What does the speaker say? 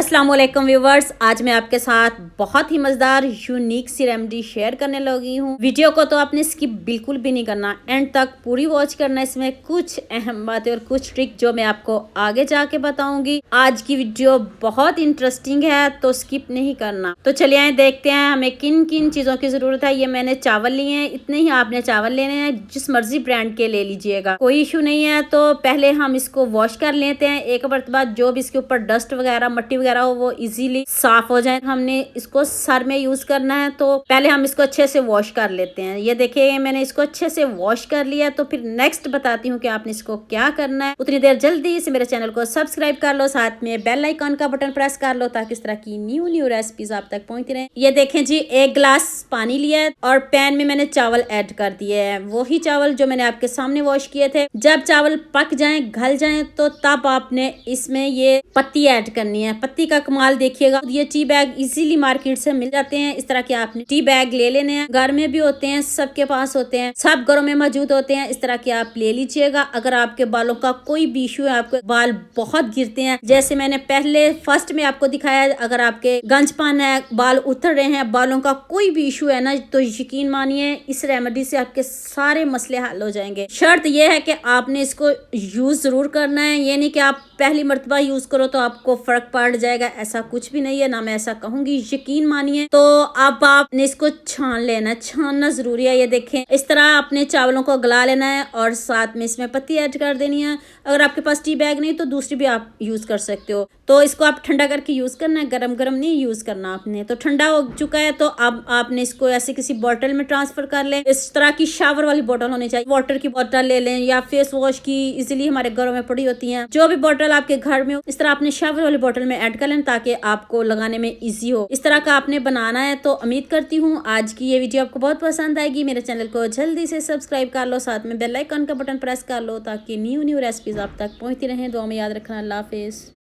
अस्सलाम वालेकुम व्यूवर्स, आज मैं आपके साथ बहुत ही मज़ेदार यूनिक सी रेमेडी शेयर करने लगी हूँ। वीडियो को तो आपने स्किप बिल्कुल भी नहीं करना, एंड तक पूरी वॉच करना। इसमें कुछ अहम बातें और कुछ ट्रिक जो मैं आपको आगे जाके बताऊंगी। आज की वीडियो बहुत इंटरेस्टिंग है तो स्किप नहीं करना। तो चलिए आए देखते हैं हमें किन किन चीज़ों की ज़रूरत है। ये मैंने चावल लिए हैं, इतने ही आपने चावल लेने हैं, जिस मर्जी ब्रांड के ले लीजिएगा, कोई इशू नहीं है। तो पहले हम इसको वॉश कर लेते हैं। एक मरतबा जो भी इसके ऊपर डस्ट वगैरह मट्टी वगैरह हो वो इजीली साफ हो जाए। हमने इसको सर में यूज करना है, तो पहले हम इसको अच्छे से वॉश कर लेते हैं। ये देखिए मैंने इसको अच्छे से वॉश कर लिया। तो फिर नेक्स्ट बताती हूँ कि आपने इसको क्या करना है। उतनी देर जल्दी से मेरे चैनल को सब्सक्राइब कर लो, साथ में बेल आइकॉन का बटन प्रेस कर लो ताकि इस तरह की न्यू रेसिपीज आप तक पहुंचती रहे। ये देखें जी, 1 गिलास पानी लिया है और पैन में मैंने चावल ऐड कर दिए हैं, वही चावल जो मैंने आपके सामने वॉश किए थे। जब चावल पक जाएं, घल जाएं, तो तब आपने इसमें ये पत्ती ऐड करनी है। पत्ती का कमाल देखिएगा, ये टी बैग इजीली मार्केट से मिल जाते हैं। इस तरह के आपने टी बैग ले लेने हैं, घर में भी होते हैं, सबके पास होते हैं, सब घरों में मौजूद होते हैं। इस तरह के आप ले लीजिएगा। अगर आपके बालों का कोई भी इशू है, आपके बाल बहुत गिरते हैं, जैसे मैंने पहले फर्स्ट में आपको दिखाया, अगर आपके गंजपन है, बाल उतर रहे हैं, बालों का कोई भी इशू है ना, तो यकीन मानिए इस रेमेडी से आपके सारे मसले हल हो जाएंगे। शर्त यह है कि आपने इसको यूज जरूर करना है। ये नहीं कि आप पहली मर्तबा यूज करो तो आपको फर्क पड़ जाएगा, ऐसा कुछ भी नहीं है, ना मैं ऐसा कहूंगी, यकीन मानिए। तो अब आपने इसको छान लेना, छानना जरूरी है। ये देखें, इस तरह अपने चावलों को गला लेना है और साथ में इसमें पत्ती ऐड कर देनी है। अगर आपके पास टी बैग नहीं तो दूसरी भी आप यूज कर सकते हो। तो इसको आप ठंडा करके यूज करना है, गरम गरम नहीं यूज करना आपने। तो ठंडा हो चुका है, तो अब आपने इसको ऐसे किसी बोतल में ट्रांसफर कर ले। इस तरह की शावर वाली बोतल होनी चाहिए, वाटर की बोतल ले लें या फेस वॉश की, इजीली हमारे घरों में पड़ी होती है। जो भी बोतल आपके घर में हो, इस तरह आपने शावर वाली बोतल में ऐड कर लें ताकि आपको लगाने में इजी हो। इस तरह का आपने बनाना है। तो उम्मीद करती हूँ आज की ये वीडियो आपको बहुत पसंद आएगी। मेरे चैनल को जल्दी से सब्सक्राइब कर लो, साथ में बेल आइकन का बटन प्रेस कर लो ताकि न्यू रेसिपीज आप तक पहुंचती रहें। दुआ में याद रखना। अल्लाह हाफिज।